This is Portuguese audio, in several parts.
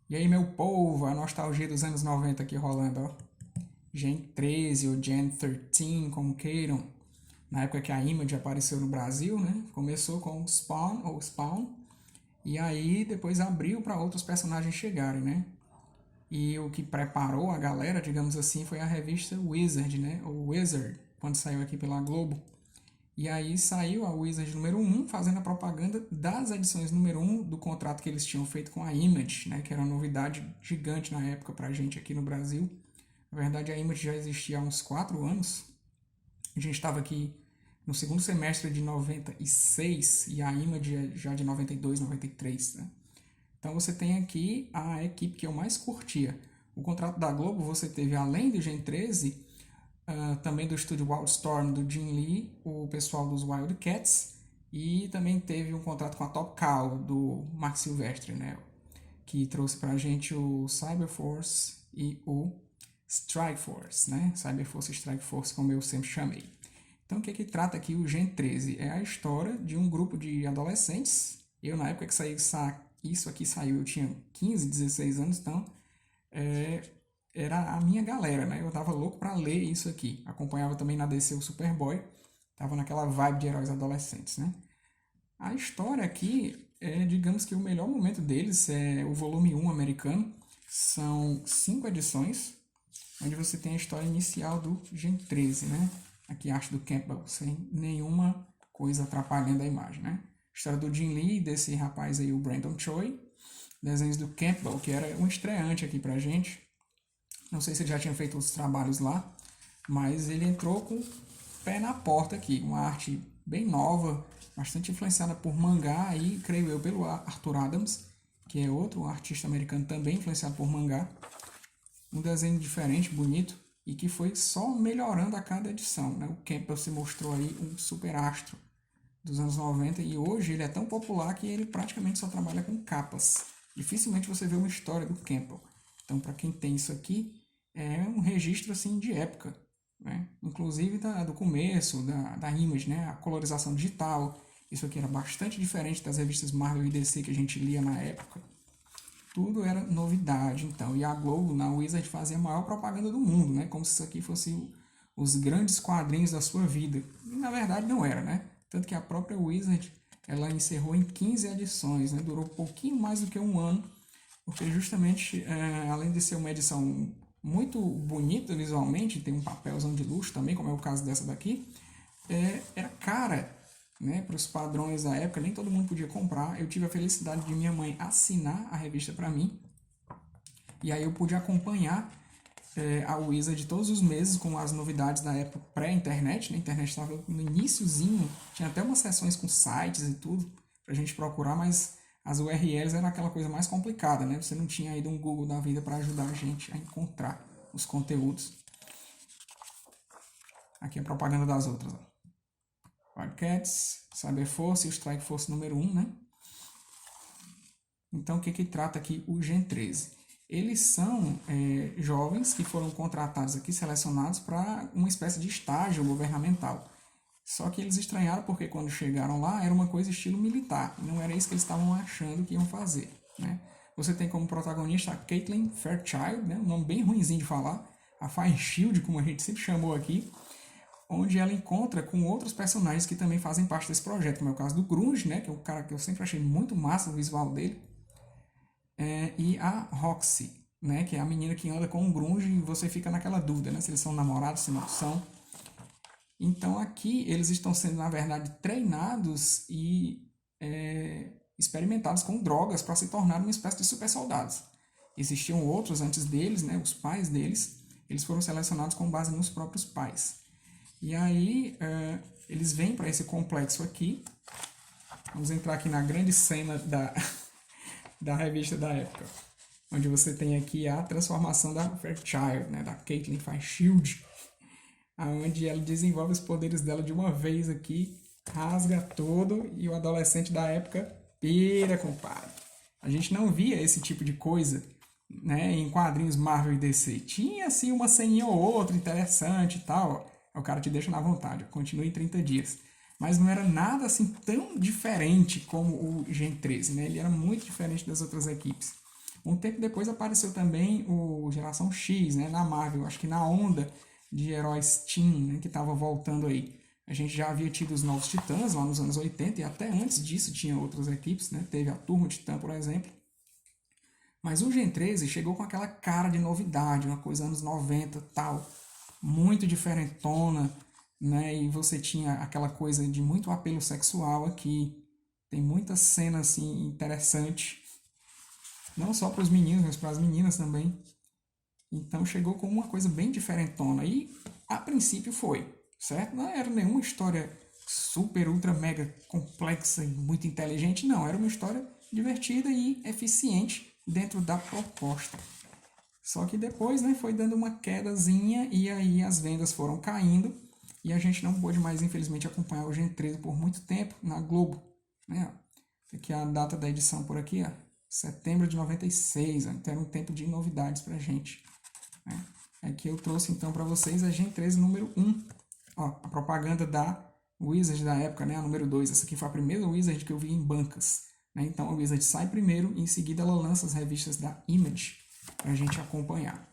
E aí, meu povo, a nostalgia dos anos 90 aqui rolando, ó. Gen 13 ou Gen 13, como queiram. Na época que a Image apareceu no Brasil, né? Começou com Spawn ou Spawn. E aí depois abriu para outros personagens chegarem, né? E o que preparou a galera, digamos assim, foi a revista Wizard, né? Ou Wizard, quando saiu aqui pela Globo. E aí saiu a Wizard número 1 fazendo a propaganda das edições número 1 do contrato que eles tinham feito com a Image, né, que era uma novidade gigante na época pra gente aqui no Brasil. Na verdade, a Image já existia há uns 4 anos. A gente estava aqui no segundo semestre de 96 e a Image já de 92, 93, né? Então você tem aqui a equipe que eu mais curtia. O contrato da Globo você teve, além do Gen 13, também do estúdio Wildstorm, do Jim Lee, o pessoal dos Wildcats, e também teve um contrato com a Top Cow, do Mark Silvestre, né? Que trouxe pra gente o Cyberforce e o Strike Force, né? Cyberforce e Strike Force, como eu sempre chamei. Então, o que trata aqui o Gen 13? É a história de um grupo de adolescentes. Eu, na época que isso aqui saiu, eu tinha 15, 16 anos, então é, era a minha galera, né? Eu tava louco pra ler isso aqui. Acompanhava também na DC o Superboy. Tava naquela vibe de heróis adolescentes, né? A história aqui é, digamos que o melhor momento deles é o volume 1 americano. São 5 edições, onde você tem a história inicial do Gen 13, né? Aqui a arte do Campbell, sem nenhuma coisa atrapalhando a imagem, né? História do Jim Lee, desse rapaz aí, o Brandon Choi. Desenhos do Campbell, que era um estreante aqui pra gente. Não sei se ele já tinha feito outros trabalhos lá, mas ele entrou com o pé na porta aqui. Uma arte bem nova, bastante influenciada por mangá e, creio eu, pelo Arthur Adams, que é outro artista americano também influenciado por mangá. Um desenho diferente, bonito, e que foi só melhorando a cada edição, né? O Campbell se mostrou aí um super astro dos anos 90 e hoje ele é tão popular que ele praticamente só trabalha com capas. Dificilmente você vê uma história do Campbell. Então, para quem tem isso aqui, é um registro assim de época, né? Inclusive do começo, da Image, né? A colorização digital. Isso aqui era bastante diferente das revistas Marvel e DC que a gente lia na época. Tudo era novidade, então. E a Globo, na Wizard, fazia a maior propaganda do mundo, né? Como se isso aqui fosse os grandes quadrinhos da sua vida. E, na verdade, não era, né? Tanto que a própria Wizard, ela encerrou em 15 edições, né? Durou um pouquinho mais do que um ano, porque justamente, além de ser uma edição muito bonita visualmente, tem um papelzão de luxo também, como é o caso dessa daqui, era cara, né, para os padrões da época, nem todo mundo podia comprar. Eu tive a felicidade de minha mãe assinar a revista para mim, e aí eu pude acompanhar a Wizard todos os meses com as novidades da época pré-internet, né? A internet estava no iniciozinho, tinha até umas seções com sites e tudo pra gente procurar, mas as URLs eram aquela coisa mais complicada, né? Você não tinha aí um Google da vida para ajudar a gente a encontrar os conteúdos. Aqui é a propaganda das outras, ó. Wildcats, Cyberforce e o Strike Force número 1, né? Então, o que trata aqui o Gen 13? Eles são jovens que foram contratados aqui, selecionados para uma espécie de estágio governamental. Só que eles estranharam porque quando chegaram lá era uma coisa estilo militar. E não era isso que eles estavam achando que iam fazer, né? Você tem como protagonista a Caitlin Fairchild, né? Um nome bem ruinzinho de falar. A Fire Shield, como a gente sempre chamou aqui. Onde ela encontra com outros personagens que também fazem parte desse projeto. Como é o caso do Grunge, né? Que é um cara que eu sempre achei muito massa o visual dele. E a Roxy, né, que é a menina que anda com um grunge e você fica naquela dúvida, né, se eles são namorados, se não são. Então aqui eles estão sendo, na verdade, treinados e experimentados com drogas para se tornar uma espécie de super soldados. Existiam outros antes deles, né, os pais deles, eles foram selecionados com base nos próprios pais. E aí eles vêm para esse complexo aqui. Vamos entrar aqui na grande cena da revista da época, onde você tem aqui a transformação da Fairchild, né, da Caitlin Fairchild, onde ela desenvolve os poderes dela de uma vez aqui, rasga todo e o adolescente da época pira, compadre. A gente não via esse tipo de coisa, né, em quadrinhos Marvel e DC. Tinha assim uma ceninha ou outra interessante e tal, ó. O cara te deixa na vontade, continua em 30 dias. Mas não era nada assim tão diferente como o Gen 13, né? Ele era muito diferente das outras equipes. Um tempo depois apareceu também o Geração X, né, na Marvel, acho que na onda de heróis Teen, né, que estava voltando aí. A gente já havia tido os Novos Titãs lá nos anos 80 e até antes disso tinha outras equipes, né? Teve a Turma Titã, por exemplo. Mas o Gen 13 chegou com aquela cara de novidade, uma coisa anos 90 tal, muito diferentona, né? E você tinha aquela coisa de muito apelo sexual aqui. Tem muita cena assim interessante, não só para os meninos, mas para as meninas também. Então chegou com uma coisa bem diferentona. E a princípio foi, certo? Não era nenhuma história super, ultra, mega complexa e muito inteligente, não. Era uma história divertida e eficiente dentro da proposta. Só que depois, né, foi dando uma quedazinha e aí as vendas foram caindo e a gente não pôde mais, infelizmente, acompanhar o Gen 13 por muito tempo na Globo. Né? Aqui a data da edição por aqui, ó, setembro de 96, ó, então era um tempo de novidades pra gente. Né? Aqui eu trouxe então para vocês a Gen 13 número 1, ó, a propaganda da Wizard da época, né, a número 2. Essa aqui foi a primeira Wizard que eu vi em bancas. Né? Então a Wizard sai primeiro e em seguida ela lança as revistas da Image para a gente acompanhar.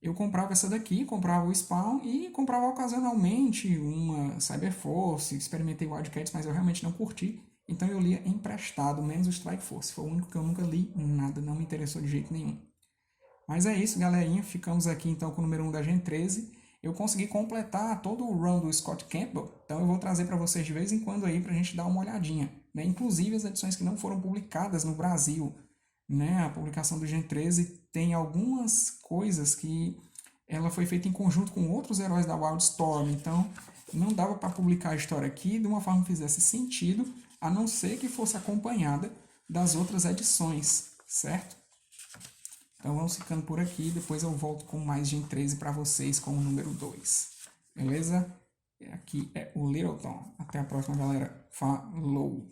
Eu comprava essa daqui, comprava o Spawn e comprava ocasionalmente uma Cyberforce, experimentei o Wildcats, mas eu realmente não curti. Então eu lia emprestado, menos o Strike Force. Foi o único que eu nunca li nada, não me interessou de jeito nenhum. Mas é isso, galerinha. Ficamos aqui então com o número 1 da Gen 13. Eu consegui completar todo o run do Scott Campbell, então eu vou trazer para vocês de vez em quando aí para a gente dar uma olhadinha. Né? Inclusive as edições que não foram publicadas no Brasil. Né? A publicação do Gen 13 tem algumas coisas que ela foi feita em conjunto com outros heróis da Wildstorm, então não dava para publicar a história aqui de uma forma que fizesse sentido, a não ser que fosse acompanhada das outras edições, certo? Então vamos ficando por aqui, depois eu volto com mais Gen 13 para vocês com o número 2. Beleza? Aqui é o Littleton. Até a próxima, galera. Falou!